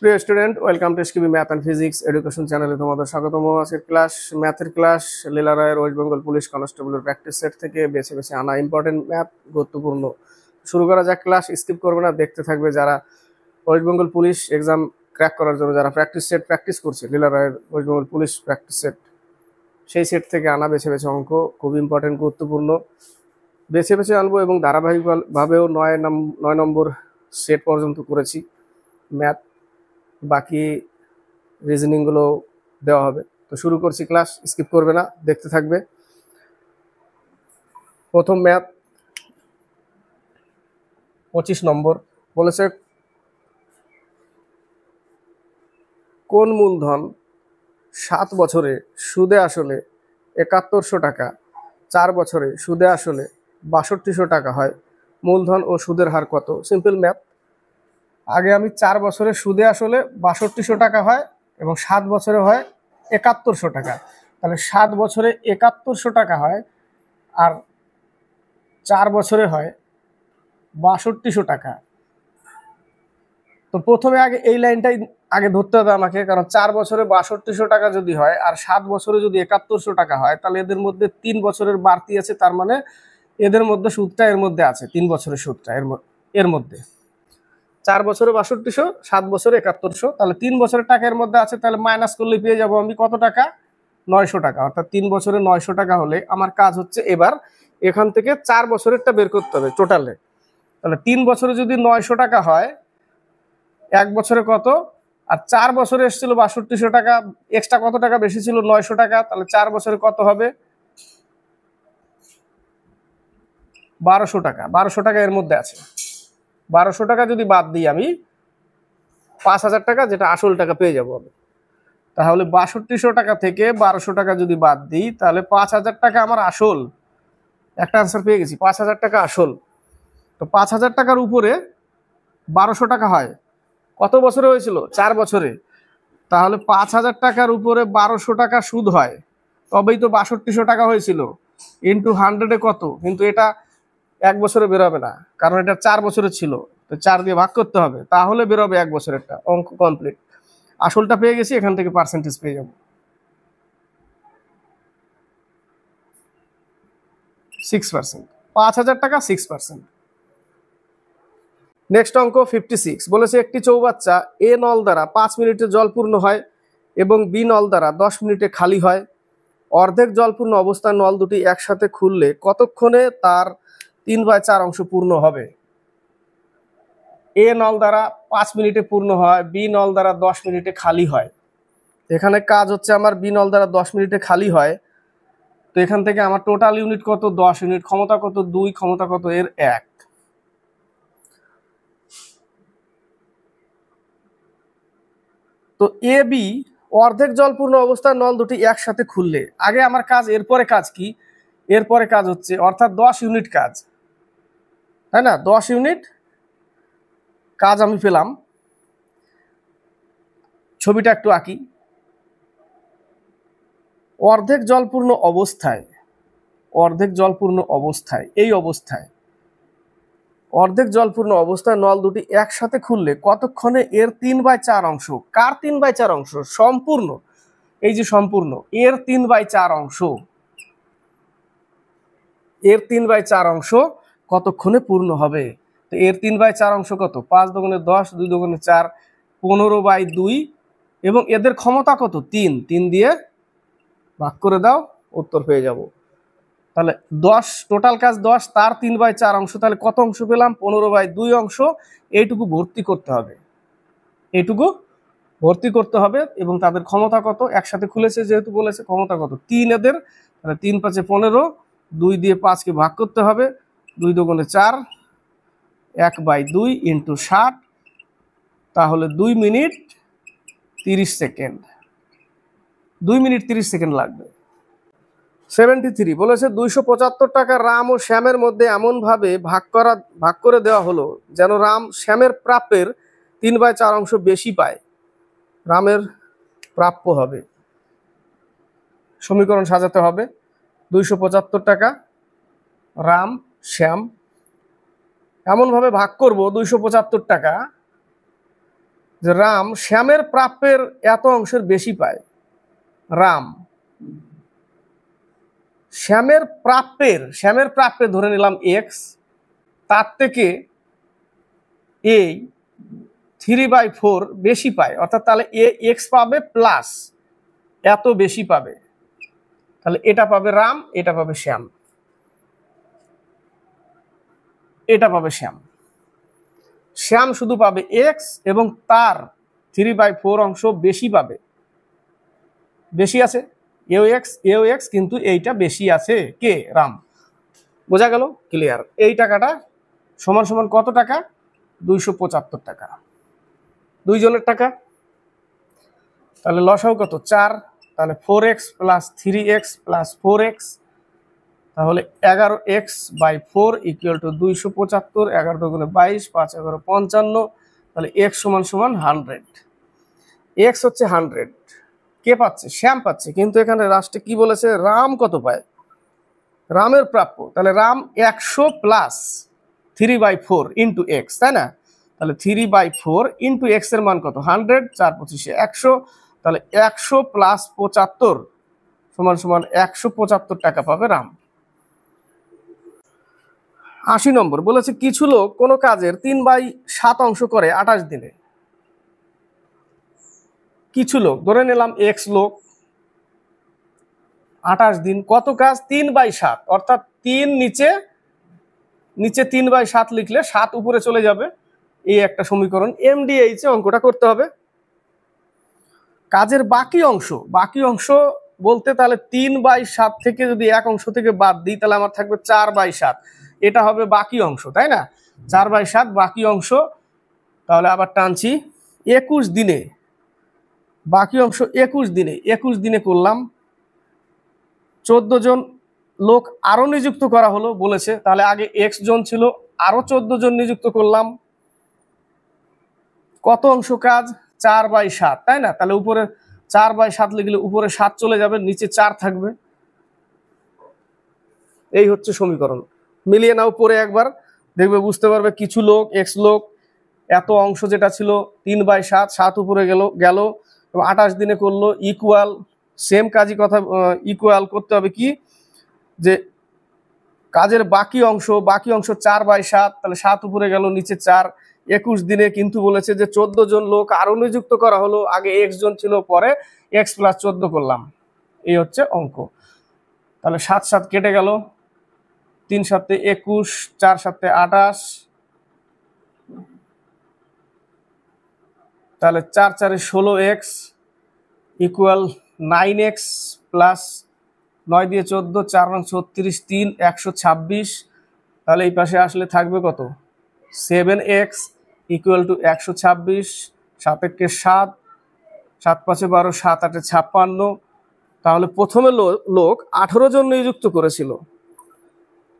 প্রিয় student, welcome to SKB math and physics education চ্যানেলে তোমাদের স্বাগতম। আজকের ক্লাস ম্যাথের ক্লাস। লীলা রায়ের ওয়েস্ট বেঙ্গল পুলিশ কনস্টেবলের প্র্যাকটিস সেট থেকে বেছে বেছে আনা ইম্পর্টেন্ট ম্যাথ, গুরুত্বপূর্ণ। শুরু করা যাক। ক্লাস স্কিপ করবে না, দেখতে থাকবে। যারা West Bengal police exam crack করার জন্য যারা প্র্যাকটিস সেট প্র্যাকটিস করছে, লীলা রায়ের West Bengal police practice set, সেই সেট থেকে আনা বেছে বেছে অঙ্ক খুব ইম্পর্টেন্ট, গুরুত্বপূর্ণ বেছে বেছে আনবো এবং ধারাবাহিকভাবেও 9 নম্বর সেট পর্যন্ত করেছি ম্যাথ। বাকি রিজনিংগুলো দেওয়া হবে। তো শুরু করছি, ক্লাস স্কিপ করবে না, দেখতে থাকবে। প্রথম ম্যাথ 25 নম্বর বলেছে, কোন মূলধন 7 বছরে সুদে আসলে 7100 টাকা, 4 বছরে সুদে আসলে 6200 টাকা হয়, মূলধন ও সুদের হার কত? Simple math. আগে আমি 4 বছরে সুদে আসলে 6200 টাকা হয় এবং 7 বছরে হয় 7100 টাকা। তাহলে 7 বছরে 7100 টাকা হয় আর 4 বছরে হয় 6200 টাকা। তো প্রথমে আগে এই লাইনটাই আগে ধরতে হবে আমাকে, কারণ 4 বছরে 6200 টাকা যদি হয় আর 7 বছরে যদি 7100 টাকা হয়, তাহলে এদের মধ্যে 3 বছরের বাড়তি আছে। তার মানে এদের মধ্যে সুদটা এর মধ্যে আছে, 3 বছরের সুদটা এর মধ্যে। 4 বছরে 6200, 7 বছরে 7100, তাহলে 3 বছরের টাকা এর মধ্যে আছে। তাহলে মাইনাস করলে পেয়ে যাবো আমি কত টাকা? 900 টাকা। অর্থাৎ 3 বছরে 900 টাকা হলে আমার কাজ হচ্ছে এবার এখান থেকে 4 বছরেরটা বের করতে হবে টোটালে। তাহলে 3 বছরে যদি 900 টাকা হয়, 1 বছরে কত? আর 4 বছরে এসেছিল 6200 টাকা, এক্সট্রা কত টাকা বেশি ছিল? 900 টাকা। তাহলে 4 বছরে কত হবে? 1200 টাকা। 1200 টাকা এর মধ্যে আছে। 1200 টাকা যদি বাদ দিই আমি 5000 টাকা, যেটা আসল টাকা পেয়ে যাবো আমি। তাহলে 6200 টাকা থেকে 1200 টাকা যদি বাদ দিই, তাহলে 5000 টাকা আমার আসল। একটা আনসার পেয়ে গেছি, 5000 টাকা আসল। তো 5000 টাকার উপরে 1200 টাকা হয়, কত বছরে হয়েছিল? 4 বছরে। তাহলে 5000 টাকার উপরে 1200 টাকা সুদ হয়, তবেই তো 6200 টাকা হয়েছিল। ইন্টু 100-এ কত? কিন্তু এটা 1 বছরে বেরোবে না, কারণ এটা 4 বছরের ছিল। তো 4 দিয়ে ভাগ করতে হবে, তাহলে বেরোবে 1 বছরেরটা। অঙ্ক কমপ্লিট। আসলটা পেয়ে গেছি, এখান থেকে পার্সেন্টেজ পেয়ে যাব 6%। 5000 টাকা 6%। নেক্সট অঙ্ক 56 বলেছে, একটি চৌবাচ্চা এ নল দ্বারা 5 মিনিটে জল পূর্ণ হয় এবং বি নল দ্বারা 10 মিনিটে খালি হয়। অর্ধেক জলপূর্ণ অবস্থায় নল দুটি একসাথে খুললে কতক্ষণে তার 3/4 অংশ পূর্ণ হবে? এ নল দ্বারা 5 মিনিটে পূর্ণ হয়, বি নল দ্বারা 10 মিনিটে খালি হয়। এখানে কাজ হচ্ছে আমার বি নল দ্বারা 10 মিনিটে খালি হয়। তো এখান থেকে আমার টোটাল ইউনিট কত? 10 ইউনিট। ক্ষমতা কত? 2। ক্ষমতা কত এর? 1। তো এ বি অর্ধেক জলপূর্ণ অবস্থায় নল দুটি একসাথে খুললে, আগে আমার কাজ, এরপরে কাজ কি? এরপরে কাজ হচ্ছে, অর্থাৎ 10 ইউনিট কাজ, তাই না? 10 ইউনিট কাজ আমি পেলাম। ছবিটা একটু আঁকি। অর্ধেক জলপূর্ণ অবস্থায়, অর্ধেক জলপূর্ণ অবস্থায়, এই অবস্থায় অর্ধেক জলপূর্ণ অবস্থায় নল দুটি একসাথে খুললে কতক্ষণে এর 3/4 অংশ? কার 3/4 অংশ? সম্পূর্ণ। এই যে সম্পূর্ণ, এর 3/4 অংশ, এর 3/4 অংশ কতক্ষণে পূর্ণ হবে? তো এর 3/4 অংশ কত? 5 দুগুণে 10, 2 দুগুণে 4, 15/2। এবং এদের ক্ষমতা কত? 3। 3 দিয়ে ভাগ করে দাও, উত্তর পেয়ে যাব। তাহলে 10, টোটাল কাজ 10, তার 3/4 অংশ। তাহলে কত অংশ পেলাম? 15/2 অংশ। এইটুকু ভর্তি করতে হবে, এইটুকু ভর্তি করতে হবে। এবং তাদের ক্ষমতা কত? একসাথে খুলেছে যেহেতু বলেছে, ক্ষমতা কত? 3 এদের। তাহলে 3 5 15, 2 দিয়ে 5কে ভাগ করতে হবে, 2 দুগুণে 4, 1/2 ইন্টু 60। তাহলে 2 মিনিট 30 সেকেন্ড। 2 মিনিট 30 সেকেন্ড লাগবে। 73 বলেছে, 275 টাকা রাম ও শ্যামের মধ্যে এমনভাবে ভাগ করে দেওয়া হলো যেন রাম শ্যামের প্রাপ্যের 3/4 অংশ বেশি পায়। রামের প্রাপ্য হবে। সমীকরণ সাজাতে হবে। 275 টাকা রাম শ্যাম, এমনভাবে ভাগ করব 275 টাকা যে রাম শ্যামের প্রাপ্যের এত অংশের বেশি পায়। রাম শ্যামের প্রাপ্যের ধরে নিলাম এক্স, তার থেকে এই 3/4 বেশি পায়, অর্থাৎ তাহলে এ এক্স পাবে প্লাস এত বেশি পাবে, তাহলে এটা পাবে রাম, এটা পাবে শ্যাম, এটা পাবে শ্যাম। শ্যাম শুধু পাবে এক্স এবং তার 3/4 অংশ বেশি পাবে, বেশি আছে এও এক্স কিন্তু এইটা বেশি আছে কে? রাম। বোঝা গেল? ক্লিয়ার। এই টাকাটা সমান সমান কত টাকা? 275 টাকা, দুইজনের টাকা। তাহলে লসাগু কত? 4। তাহলে 4x plus 3x plus 4x, তাহলে 11x/4 ইকুয়াল টু 275। 11 দুগুণে 22, 5 11 55। তাহলে x সমান সমান 100। x হচ্ছে 100। কে পাচ্ছে? শ্যাম পাচ্ছে। কিন্তু এখানে লাস্টে কি বলেছে? রাম কত পায়? রামের প্রাপ্য। তাহলে রাম 100 প্লাস 3/4 ইন্টু এক্স, তাই না? তাহলে 3/4 ইন্টু এক্স এর মান কত? 100। 4 25 100। তাহলে 100 প্লাস 75 সমান সমান 175 টাকা পাবে রাম। 80 নম্বর বলেছে কিছু লোক কোনো কাজের 3/7 অংশ করে 28 দিনে। কিছু লোক, ধরে নিলাম এক্স লোক, 28 দিন, কত কাজ? 3/7, অর্থাৎ 3 নিচে 3/7 লিখলে 7 উপরে চলে যাবে। এই একটা সমীকরণ। MDH এ অঙ্কটা করতে হবে। কাজের বাকি অংশ বলতে তাহলে 3/7 থেকে যদি এক অংশ থেকে বাদ দিই তাহলে আমার থাকবে 4/7, এটা হবে বাকি অংশ, তাই না? 4/7 বাকি অংশ। তাহলে আবার টানছি 21 দিনে, বাকি অংশ 21 দিনে করলাম। 14 জন লোক আরো নিযুক্ত করা হলো বলেছে, তাহলে আগে এক্স জন ছিল, আরো 14 জন নিযুক্ত করলাম। কত অংশ কাজ? 4/7, তাই না? তাহলে উপরে 4/7 লিখলে উপরে 7 চলে যাবে, নিচে 4 থাকবে। এই হচ্ছে সমীকরণ। মিলিয়ে নাও পরে একবার, দেখবে বুঝতে পারবে। কিছু লোক এক্স লোক, এত অংশ যেটা ছিল 3/7, 7 উপরে গেল 28 দিনে করলো। ইকুয়াল, সেম কাজই কথা, ইকুয়াল করতে হবে কি? যে কাজের বাকি অংশ 4/7, তাহলে 7 উপরে গেল, নিচে 4। 21 দিনে কিন্তু বলেছে যে 14 জন লোক আরো নিযুক্ত করা হলো, আগে এক্স জন ছিল, পরে এক্স প্লাস 14 করলাম। এই হচ্ছে অঙ্ক। তাহলে 7 7 কেটে গেল, 3 7 21, 4 7 28, তাহলে 4 4 16x ইকুয়াল 9x প্লাস 9 দিয়ে 14, 4 9 36, 3 126। তাহলে এই পাশে আসলে থাকবে কত? 7x equal to 126। 7 1 7, 7 5 12, 7 8 56। তাহলে প্রথমে লোক 18 জন নিযুক্ত করেছিল,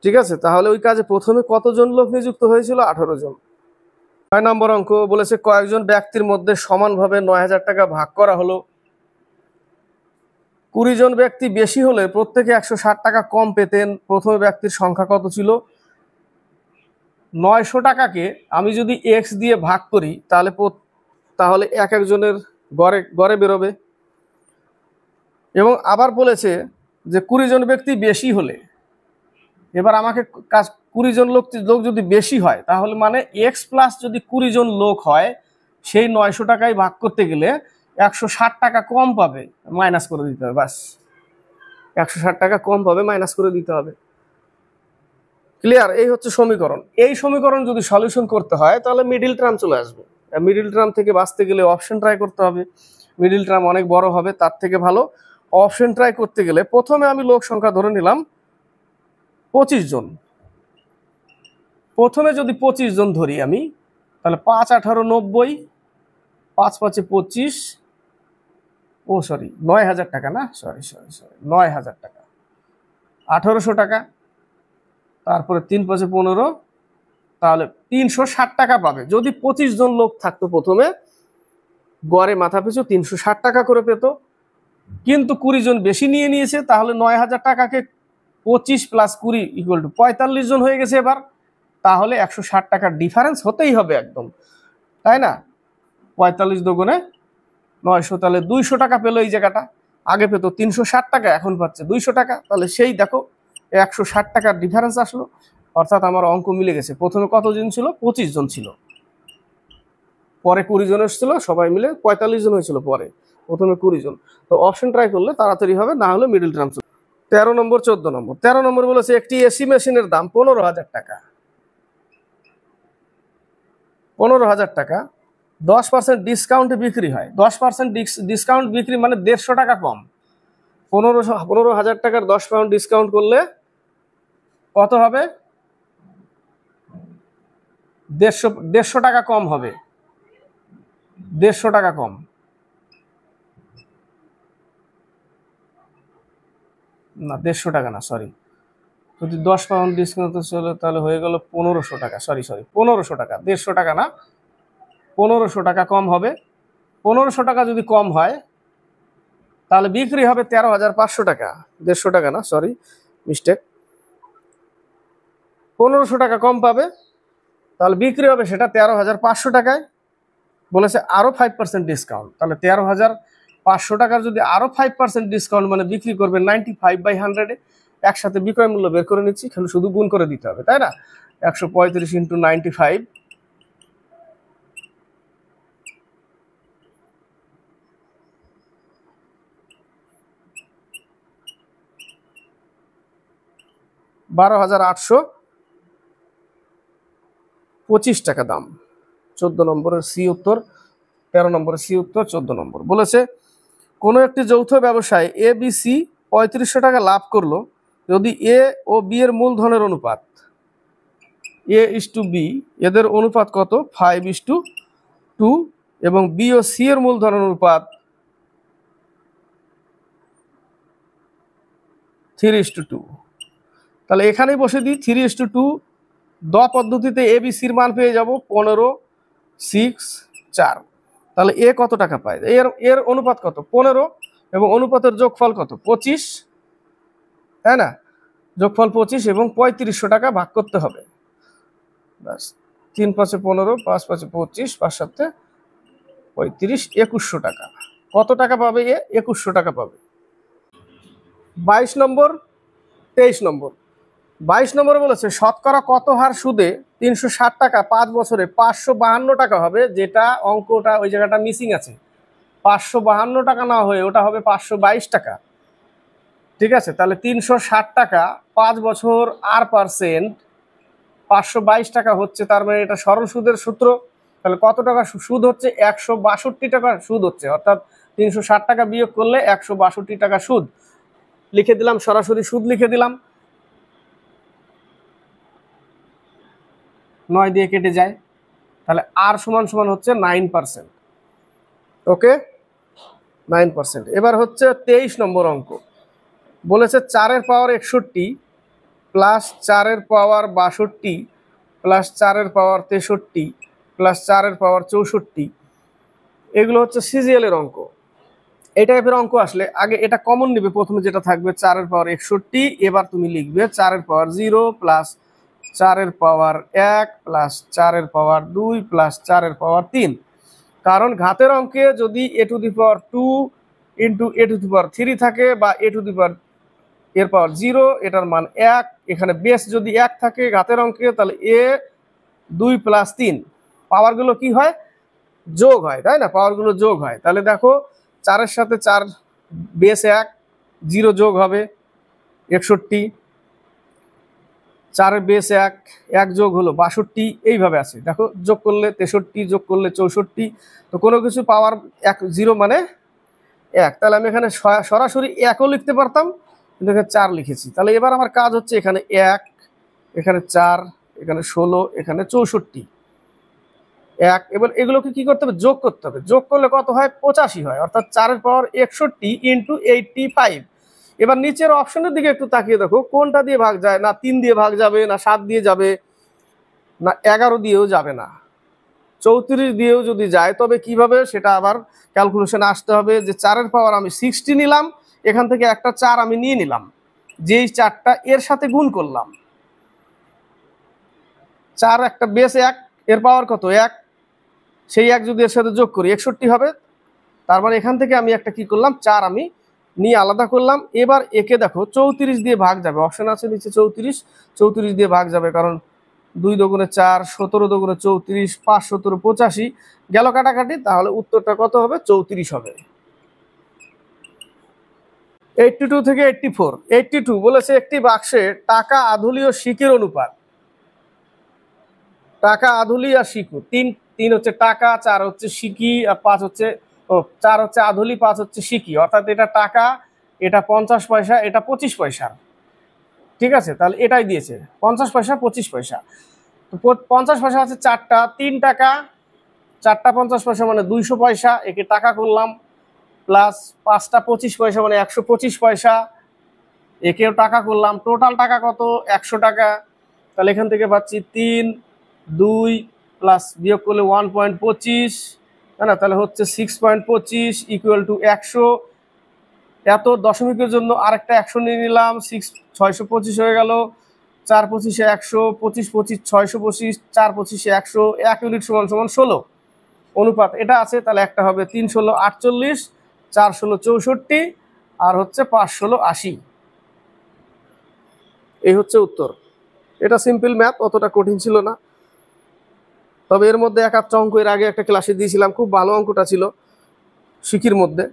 ঠিক আছে? তাহলে ওই কাজে প্রথমে কতজন লোক নিযুক্ত হয়েছিল? 18 জন। 6 নম্বর অঙ্ক বলেছে কয়েকজন ব্যক্তির মধ্যে সমানভাবে 9000 টাকা ভাগ করা হলো। 20 জন ব্যক্তি বেশি হলে প্রত্যেকে 160 টাকা কম পেতেন। প্রথম ব্যক্তির সংখ্যা কত ছিল? 900 টাকাকে আমি যদি এক্স দিয়ে ভাগ করি তাহলে এক একজনের গড়ে বেরোবে। এবং আবার বলেছে যে 20 জন ব্যক্তি বেশি হলে, এবার আমাকে কাজ 20 জন লোক যদি বেশি হয় তাহলে মানে এক্স প্লাস যদি 20 জন লোক হয়, সেই 900 টাকায় ভাগ করতে গেলে 160 টাকা কম পাবে, মাইনাস করে দিতে হবে। বাস 160 টাকা কম পাবে, মাইনাস করে দিতে হবে। ক্লিয়ার? এই হচ্ছে সমীকরণ। এই সমীকরণ যদি সলিউশন করতে হয় তাহলে মিডিল টার্ম চলে আসবে। মিডিল টার্ম থেকে বাঁচতে গেলে অপশন ট্রাই করতে হবে। মিডিল টার্ম অনেক বড় হবে, তার থেকে ভালো অপশন ট্রাই করতে গেলে প্রথমে আমি লোক সংখ্যা ধরে নিলাম 25 জন। প্রথমে যদি 25 জন ধরি আমি, তাহলে 5 18 90, 5 5 25, 9000 টাকা না, সরি 9000 টাকা, 1800 টাকা। তারপরে 3 5 15, তাহলে 360 টাকা পাবে। যদি 25 জন লোক থাকতো প্রথমে, গড়ে মাথা পিছু 360 টাকা করে পেত। কিন্তু 20 জন বেশি নিয়ে নিয়েছে, তাহলে 9000 টাকাকে 25 প্লাস 20 ইকুয়াল টু 45 জন হয়ে গেছে এবার। তাহলে 160 টাকার ডিফারেন্স হতেই হবে একদম, তাই না? 45 দুগুণে 900, তাহলে 200 টাকা পেলো এই জায়গাটা। আগে পেতো 360 টাকা, এখন পাচ্ছে 200 টাকা। তাহলে সেই দেখো 160 টাকার ডিফারেন্স আসলো, অর্থাৎ আমার অঙ্ক মিলে গেছে। প্রথমে কতজন ছিল? 25 জন ছিল, পরে 20 জন এসেছিল, সবাই মিলে 45 জন হয়েছিল পরে, প্রথমে 20 জন। তো অপশন ট্রাই করলে তাড়াতাড়ি হবে, না হলে মিডল টার্ম। 13 নম্বর 14 নম্বর। 13 নম্বর বলেছে একটি এসি মেশিনের দাম 15,000 টাকা। 15,000 টাকা 10% ডিসকাউন্টে বিক্রি হয়। 10% ডিসকাউন্ট বিক্রি মানে 150 টাকা কম। 15,000 টাকার 10% ডিসকাউন্ট করলে কত হবে? 150 টাকা কম হবে। 150 টাকা কম। না, 150 টাকা না, সরি। যদি 10% ডিসকাউন্ট চলে তাহলে হয়ে গেল 1500 টাকা। সরি 1500 টাকা, 150 টাকা না, 1500 টাকা কম হবে। 1500 টাকা যদি কম হয় তাহলে বিক্রি হবে 13,500 টাকা। 150 টাকা না, সরি, মিস্টেক। 1500 টাকা কম পাবে, তাহলে বিক্রি হবে সেটা 13,500 টাকায়। বলেছে আরো 5% ডিসকাউন্ট, তাহলে 13,500 টাকার যদি আরো 5% ডিসকাউন্ট মানে বিক্রি করবে 95/100-এ। একসাথে বিক্রয় মূল্য বের করে নিচ্ছি, খালি শুধু গুণ করে দিতে হবে, তাই না? 135 × 95, 12,825 টাকা দাম। 14 নম্বরের সি উত্তর। 13 নম্বরের সি উত্তর, 14 নম্বর। বলেছে কোনো একটি যৌথ ব্যবসায় এ বি সি 3500 টাকা লাভ করলো যদি এ ও বি এর মূলধনের অনুপাত A:B, এদের অনুপাত কত? 5:2, এবং বি ও সি এর মূলধনের অনুপাত 3:2। তাহলে এখানেই বসে দিই 3:2। দ পদ্ধতিতে এ বি সির মান পেয়ে যাব 15, 6, 4। তাহলে এ কত টাকা পায়? এর অনুপাত কত? 15, এবং অনুপাতের যোগফল কত? 25, তাই না? যোগফল 25 এবং 3500 টাকা ভাগ করতে হবে। ব্যাস, 3 × 5 = 15, 5 × 5 = 25, 5 × 7 = 35, 2100 টাকা। কত টাকা পাবে? 2100 টাকা পাবে। 22 নম্বর 23 নম্বর। 22 নম্বরে বলেছে শতকরা কত হার সুদে 360 টাকা 5 বছরে 552 টাকা হবে, যেটা অঙ্কটা ওই জায়গাটা মিসিং আছে। 552 টাকা না হয়ে ওটা হবে 522 টাকা। ঠিক আছে, তাহলে 360 টাকা 5 বছর আর পার্সেন্ট 522 টাকা হচ্ছে, তার মানে এটা সরল সুদের সূত্র। তাহলে কত টাকা সুদ হচ্ছে? 162 টাকা সুদ হচ্ছে, অর্থাৎ 360 টাকা বিয়োগ করলে 162 টাকা সুদ। লিখে দিলাম, সরাসরি সুদ লিখে দিলাম। 9 দিয়ে কেটে যায়, তাহলে আর সমান সমান হচ্ছে 9%। ওকে, 9%। এবার হচ্ছে 23 নম্বর অঙ্ক। বলেছে 4 এর পাওয়ার 61 প্লাস 4 এর পাওয়ার 62 প্লাস 4 এর পাওয়ার 63 প্লাস 4 এর পাওয়ার 64। এগুলো হচ্ছে সিজিএল এর অঙ্ক। এই টাইপের অঙ্ক আসলে আগে এটা কমন নিবে, প্রথমে যেটা থাকবে 4 এর পাওয়ার 61, এবার তুমি লিখবে 4 এর পাওয়ার 0 প্লাস 4 এর পাওয়ার 1 প্লাস 4 এর পাওয়ার 2 প্লাস 4 এর পাওয়ার 3। কারণ ঘাতের অঙ্কে যদি a⁴ ইন্টু a⁴ থাকে বা এর পাওয়ার 0, এটার মান 1, এখানে বেস যদি 1 থাকে ঘাতের অঙ্কে, তাহলে a2 + 3 পাওয়ারগুলো কি হয়? যোগ হয়, তাই না? পাওয়ারগুলো যোগ হয়। তাহলে দেখো 4 এর সাথে 4 বেস 1, 0 যোগ হবে 61, 4 এর বেস 1, 1 যোগ হলো 62, এইভাবে আছে। দেখো যোগ করলে 63, যোগ করলে 64। তো কোনো কিছু পাওয়ার 0 মানে 1, তাহলে আমি এখানে সরাসরি 1ও লিখতে পারতাম, কিন্তু এখানে 4 লিখেছি। তাহলে এবার আমার কাজ হচ্ছে এখানে 1, এখানে 4, এখানে 16, এখানে 64, 1। এবার এগুলোকে কি করতে হবে? যোগ করতে হবে। যোগ করলে কত হয়? 85 হয়, অর্থাৎ 4 এর পাওয়ার 61 × 85। এবার নিচের অপশনের দিকে একটু তাকিয়ে দেখো, কোনটা দিয়ে ভাগ যায়? না 3 দিয়ে ভাগ যাবে, না 7 দিয়ে যাবে, না 11 দিয়েও যাবে, না 34 দিয়েও যদি যায়, তবে কিভাবে সেটা আবার ক্যালকুলেশনে আসতে হবে। যে 4 এর পাওয়ার আমি 60 নিলাম, এখান থেকে একটা 4 আমি নিয়ে নিলাম, যেই 4টা এর সাথে গুণ করলাম। 4 একটা বেস 1, এর পাওয়ার কত? 1, সেই 1 যদি এর সাথে যোগ করি 61 হবে। তার মানে এখান থেকে আমি একটা কি করলাম, 4 আমি নিয়ে আলাদা করলাম। এবার একে দেখো 34 দিয়ে ভাগ যাবে, অপশন আছে নিচে 34 দিয়ে ভাগ যাবে, কারণ 2 দুগুণে 4, 17 দুগুণে 34, 5 17 85 গেল কাটাকাটি। তাহলে উত্তরটা কত হবে? 34 হবে। 82 থেকে 84। 82 বলেছে একটি বাক্সে টাকা, আধুলি ও সিকির অনুপাত। টাকা, আধুলি আর সিকু, তিন হচ্ছে টাকা, 4 হচ্ছে সিকি আর 5 হচ্ছে 4 হচ্ছে আধুলি, 5 হচ্ছে সিকি। অর্থাৎ এটা টাকা, এটা 50 পয়সা, এটা 25 পয়সা। ঠিক আছে, তাহলে এটাই দিয়েছে 50 পয়সা 25 পয়সা। তো 50 পয়সা আছে 4টা, 3 টাকা, 4টা 50 পয়সা মানে 200 পয়সা, একে টাকা করলাম, প্লাস 5টা 25 পয়সা মানে 125 পয়সা, একেও টাকা করলাম। টোটাল টাকা কত? 100 টাকা। তাহলে এখান থেকে পাচ্ছি 3, 2 প্লাস বিয়োগ করলে 1.25, তাই না? তাহলে হচ্ছে 6.25 ইকুয়াল টু 100। এত দশমিকের জন্য আরেকটা 100 নিয়ে নিলাম, 625 হয়ে গেল। 4 25 100, 25 25 625, 4 25 100, 1 ইউনিট সমান সমান 16 অনুপাত এটা আছে। তাহলে একটা হবে 3 16 48, 4 16 64 আর হচ্ছে 5 16 80। এই হচ্ছে উত্তর। এটা সিম্পল ম্যাথ, অতটা কঠিন ছিল না। তবে এর মধ্যে এক আধটা অঙ্ক এর আগে একটা ক্লাসে দিয়েছিলাম, খুব ভালো অঙ্কটা ছিল শিকির মধ্যে।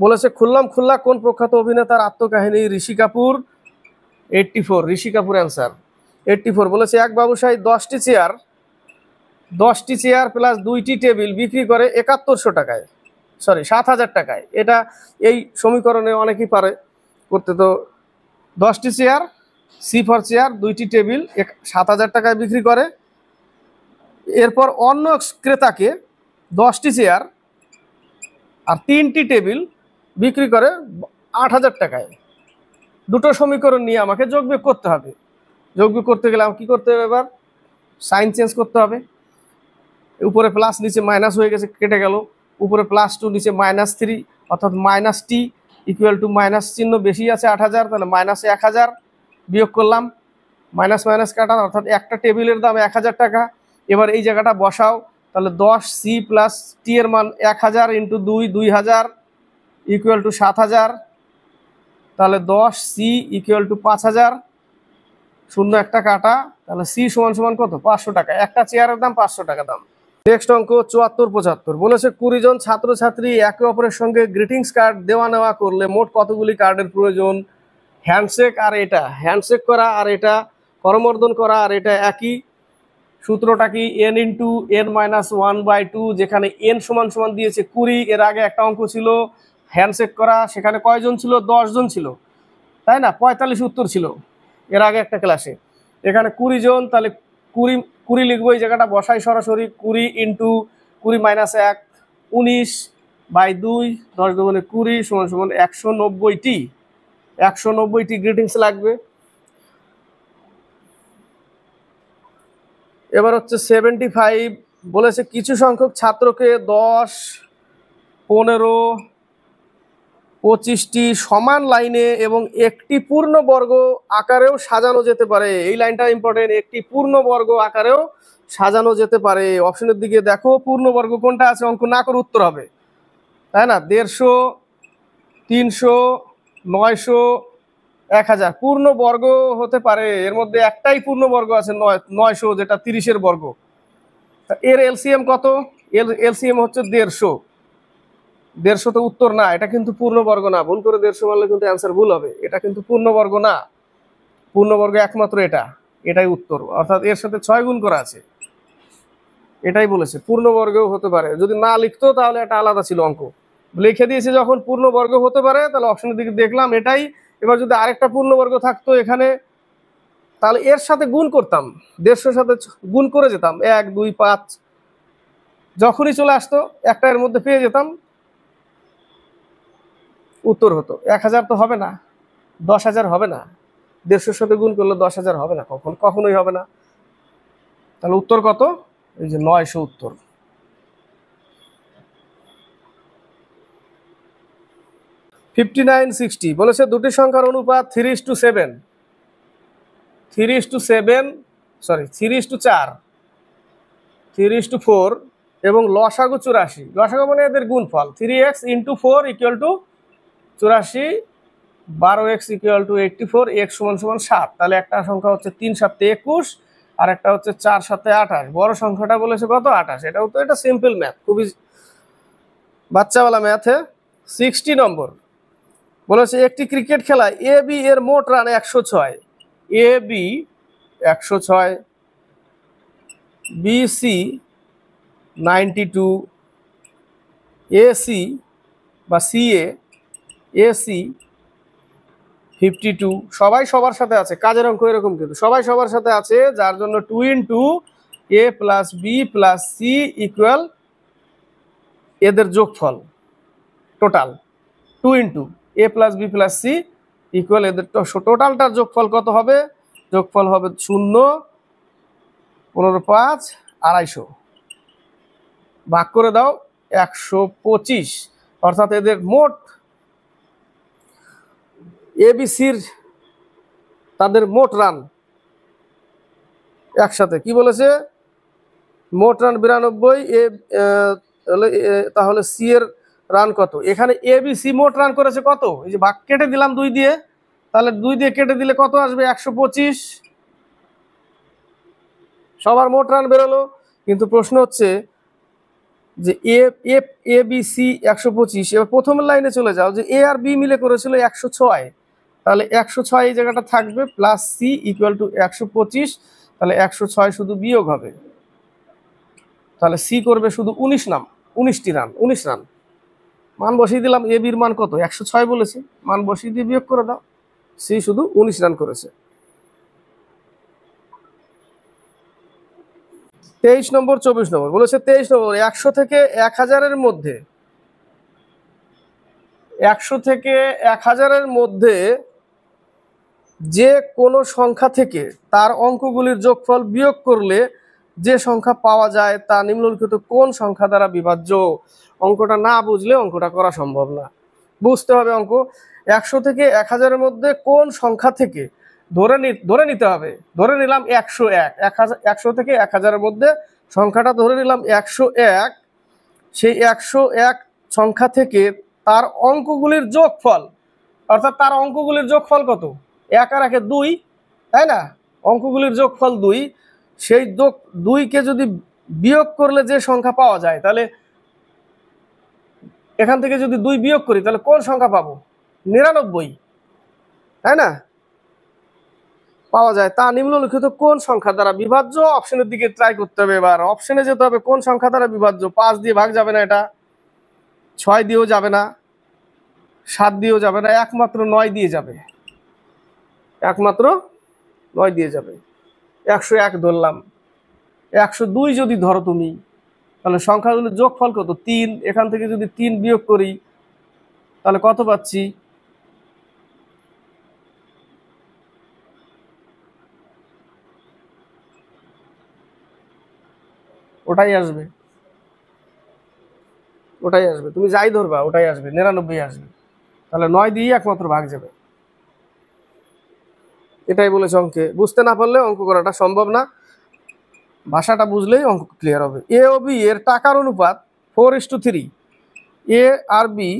বলেছে খুললাম খুল্লা কোন প্রখ্যাত অভিনেতার আত্মকাহিনী? ঋষি কাপুর। 84 ঋষি কাপুর অ্যান্সার। 84 বলেছে এক ব্যবসায়ী 10টি চেয়ার প্লাস 2টি টেবিল বিক্রি করে 7100 টাকায়, সরি 7000 টাকায়। এটা এই সমীকরণে অনেকেই পারে করতে। তো 10টি চেয়ার, সি ফর চেয়ার, 2টি টেবিল 7000 টাকায় বিক্রি করে। এরপর অন্য ক্রেতাকে 10টি চেয়ার আর 3টি টেবিল বিক্রি করে 8000 টাকায়। দুটো সমীকরণ নিয়ে আমাকে যোগবিয়োগ করতে হবে। যোগবিয়োগ করতে গেলে আমাকে কী করতে হবে? এবার সাইন চেঞ্জ করতে হবে। উপরে প্লাস, নিচে মাইনাস হয়ে গেছে, কেটে গেল। উপরে +2, নিচে -3, অর্থাৎ -t ইকুয়াল টু মাইনাস চিহ্ন বেশি আছে 8000, তাহলে -1000 বিয়োগ করলাম, মাইনাস মাইনাস কাটার, অর্থাৎ একটা টেবিলের দাম 1000 টাকা। এবার এই জায়গাটা বসাও, তাহলে 10c প্লাস টি এর মান 1000 ইন্টু 2 2000 ইকুয়াল টু 7000। তাহলে 10c ইকুয়াল টু 5000, শূন্য একটা কাটা, তাহলে c সমান সমান কত? 500 টাকা। একটা চেয়ারের দাম 500 টাকা দাম। নেক্সট অঙ্ক 74 75 বলেছে 20 জন ছাত্রছাত্রী একে অপরের সঙ্গে গ্রিটিংস কার্ড দেওয়া নেওয়া করলে মোট কতগুলি কার্ডের প্রয়োজন? হ্যান্ডশেক আর এটা, হ্যান্ডশেক করা আর এটা করমর্দন করা আর এটা একই। সূত্রটা কি? n ইন্টু n-1/2, যেখানে n সমান সমান দিয়েছে 20। এর আগে একটা অঙ্ক ছিল হ্যান্ডশেক করা, সেখানে কয়জন ছিল? 10 জন ছিল, তাই না? 45 উত্তর ছিল এর আগে একটা ক্লাসে। এখানে 20 জন, তাহলে 20 লিখবো, এই জায়গাটা বসাই সরাসরি। 20 ইন্টু 20 - 1 19/2, 10 দুগুণে 20 সমান সমান 190টি গ্রিটিংস লাগবে। এবার হচ্ছে 75 বলেছে কিছু সংখ্যক ছাত্রকে 10 15 25টি সমান লাইনে এবং একটি পূর্ণবর্গ আকারেও সাজানো যেতে পারে। এই লাইনটা ইম্পর্টেন্ট, একটি পূর্ণবর্গ আকারেও সাজানো যেতে পারে। অপশনের দিকে দেখো পূর্ণবর্গ কোনটা আছে, অঙ্ক না করে উত্তর হবে, তাই না? 150, 300, 900, 1000 পূর্ণবর্গ হতে পারে। এর মধ্যে একটাই পূর্ণবর্গ আছে 900, যেটা 30-এর বর্গ। এর এলসিএম কত? এলসিএম হচ্ছে 150। 150 তো উত্তর না, এটা কিন্তু পূর্ণবর্গ না। ভুল করে 150 মানলে কিন্তু অ্যান্সার ভুল হবে। এটা কিন্তু পূর্ণবর্গ না, পূর্ণবর্গ একমাত্র এটাই উত্তর। অর্থাৎ এর সাথে 6 গুণ করা আছে, এটাই বলেছে। পূর্ণবর্গও হতে পারে, যদি না লিখতো তাহলে এটা আলাদা ছিল অঙ্ক। লিখে দিয়েছে যখন পূর্ণবর্গ হতে পারে, তাহলে অপশনের দিকে দেখলাম এটাই। এবার যদি আরেকটা পূর্ণবর্গ থাকতো এখানে, তাহলে এর সাথে গুণ করতাম, 150-র সাথে গুণ করে যেতাম, 1 2 5 যখনই চলে আসতো একটা এর মধ্যে পেয়ে যেতাম, উত্তর হতো। 1000 তো হবে না, 10,000 হবে না, 150-র সাথে গুণ করলে 10,000 হবে না, কখনোই হবে না। তাহলে উত্তর কত? এই যে 900 উত্তর। ফিফটি 59 60 বলেছে দুটি সংখ্যার অনুপাত 3:7, 3:7 সরি 3:4, 3:4 এবং লসাগু 84, লসাগু মানে এদের গুণফল 3x × 4 = 84, 12x = 84, x = 7। তাহলে একটা সংখ্যা হচ্ছে 3 × 7 = 21, আর একটা হচ্ছে 4 × 7 = 28। বড় সংখ্যাটা বলেছে কত? 28। এটাও তো এটা সিম্পল ম্যাথ, খুবই বাচ্চাওয়ালা ম্যাথে। 60 নম্বর বলেছে একটি ক্রিকেট খেলায় এ বি এর মোট run 106, A B 106, B C 92, AC বা সিএ এসি 52। সবাই সবার সাথে আছে, কাজের অঙ্ক এরকম কিন্তু সবাই সবার সাথে আছে, যার জন্য 2 × a + b + c = এদের যোগফল টোটাল। 2 × a + b + c = এদের টোটালটার যোগফল কত হবে? যোগফল হবে 0, 15, 5, 250। ভাগ করে দাও 125, অর্থাৎ এদের মোট এবিসির তাদের মোট রান একসাথে কি বলেছে? মোট রান 92, তাহলে সি এর রান কত? এখানে এবিসি মোট রান করেছে কত? এই যে ভাগ কেটে দিলাম 2 দিয়ে, তাহলে 2 দিয়ে কেটে দিলে কত আসবে? 125। সবার মোট রান বেরোলো, কিন্তু প্রশ্ন হচ্ছে যে এ বি সি 125। এবার প্রথমের লাইনে চলে যাও, যে এ আর বি মিলে করেছিল 106, তাহলে 106 এই জায়গাটা থাকবে, প্লাস সি = 125, তাহলে 106 শুধু বিয়োগ হবে, তাহলে সি করবে শুধু 19টি রান, 19 রান। মান বসিয়ে দিলাম, এ বির মান কত? 106 বলেছি, মান বসিয়ে দিয়ে বিয়োগ করে দাও, সি শুধু 19 রান করেছে। 23 নম্বর 24 নম্বর বলেছে 23 নম্বর 100 থেকে 1000-এর মধ্যে, 100 থেকে 1000-এর মধ্যে যে কোনো সংখ্যা থেকে তার অঙ্কগুলির যোগফল বিয়োগ করলে যে সংখ্যা পাওয়া যায় তা নিম্নলিখিত কোন সংখ্যা দ্বারা বিভাজ্য? অঙ্কটা না বুঝলে অঙ্কটা করা সম্ভব না, বুঝতে হবে অঙ্ক। 100 থেকে 1000-এর মধ্যে কোন সংখ্যা থেকে ধরে নিতে হবে, ধরে নিলাম 101, 100 থেকে 1000-এর মধ্যে সংখ্যাটা ধরে নিলাম 101, সেই 101 সংখ্যা থেকে তার অঙ্কগুলির যোগফল, অর্থাৎ তার অঙ্কগুলির যোগফল কত? 1 আর 1 2, তাই না? অঙ্কগুলির যোগফল 2, সেই 2কে যদি বিয়োগ করলে যে সংখ্যা পাওয়া যায়, তাহলে এখান থেকে যদি 2 বিয়োগ করি তাহলে কোন সংখ্যা পাবো? 99, তাই না? পাওয়া যায়, তা নিম্নলিখিত কোন সংখ্যা দ্বারা বিভাজ্য? অপশনের দিকে ট্রাই করতে হবে। এবার অপশনে যেতে হবে, কোন সংখ্যা দ্বারা বিভাজ্য? 5 দিয়ে ভাগ যাবে না, এটা 6 দিয়েও যাবে না, 7 দিয়েও যাবে না, একমাত্র 9 দিয়ে যাবে, একমাত্র 9 দিয়ে যাবে। 101 ধরলাম, 102 যদি ধরো তুমি, তাহলে সংখ্যাগুলোর যোগফল কত? 3। এখান থেকে যদি 3 বিয়োগ করি তাহলে কত পাচ্ছি? ওটাই আসবে, ওটাই আসবে, তুমি যাই ধরবা ওটাই আসবে, 99 আসবে। তাহলে 9 দিয়ে একমাত্র ভাগ যাবে, এটাই বলেছে অঙ্কে। বুঝতে না পারলে অঙ্ক করাটা সম্ভব না, ভাষাটা বুঝলেই অঙ্ক ক্লিয়ার হবে। এ ও বি এর টাকার অনুপাত 4:3, এ আর বি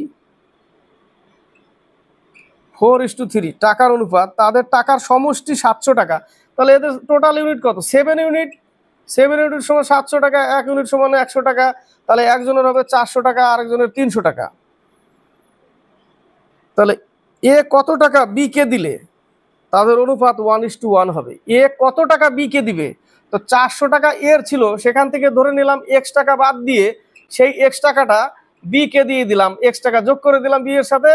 4:3 টাকার অনুপাত, তাদের টাকার সমষ্টি 700 টাকা। তাহলে এদের টোটাল ইউনিট কত? 7 ইউনিট। 7 ইউনিট সমান 700 টাকা, 1 ইউনিট সমান 100 টাকা, তাহলে একজনের হবে 400 টাকা, আরেকজনের 300 টাকা। তাহলে এ কত টাকা বি কে দিলে তাদের অনুপাত 1:1 হবে। এ কত টাকা বি কে দিবে? তো 400 টাকা এর ছিল, সেখান থেকে ধরে নিলাম x টাকা বাদ দিয়ে সেই x টাকাটা বি কে দিয়ে দিলাম, x টাকা যোগ করে দিলাম বি এর সাথে,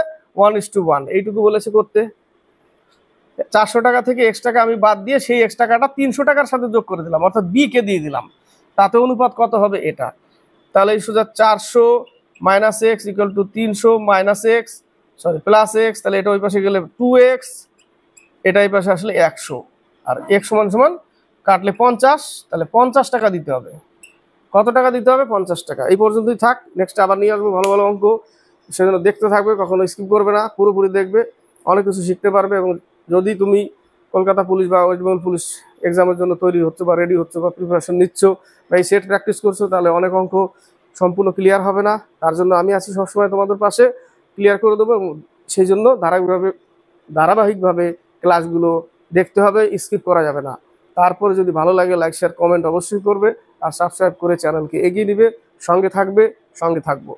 1:1। এইটুকু বলেছে করতে। 400 টাকা থেকে x টাকা আমি বাদ দিয়ে সেই x টাকাটা 300 টাকার সাথে যোগ করে দিলাম, অর্থাৎ বি কে দিয়ে দিলাম, তাতে অনুপাত কত হবে? এটা। তাহলে এই সোজা 400 - x = 300 - x, sorry plus x, তাহলে এটা ওই পাশে গেলে 2x, এটা এই পাশে আসলে 100, আর x সমান কাটলে 50, তাহলে 50 টাকা দিতে হবে। কত টাকা দিতে হবে? 50 টাকা। এই পর্যন্তই থাক, নেক্সট আবার নিয়ে আসবো ভালো ভালো অঙ্ক, সেজন্য দেখতে থাকবে, কখনো স্কিপ করবে না, পুরোপুরি দেখবে, অনেক কিছু শিখতে পারবে। এবং যদি তুমি কলকাতা পুলিশ বা ওয়েস্ট বেঙ্গল পুলিশ এক্সামের জন্য তৈরি হচ্ছে বা রেডি হচ্ছে বা প্রিপারেশন নিচ্ছ বা এই সেট প্র্যাকটিস করছো, তাহলে অনেক অঙ্ক সম্পূর্ণ ক্লিয়ার হবে না। তার জন্য আমি আছি সবসময় তোমাদের পাশে, ক্লিয়ার করে দেবো। এবং সেই জন্য ধারাবাহিকভাবে ক্লাসগুলো দেখতে হবে, স্কিপ করা যাবে না। তারপরে যদি ভালো লাগে লাইক শেয়ার কমেন্ট অবশ্যই করবে, আর সাবস্ক্রাইব করে চ্যানেলকে এগিয়ে নিবে। সঙ্গে থাকবে, সঙ্গে থাকবো।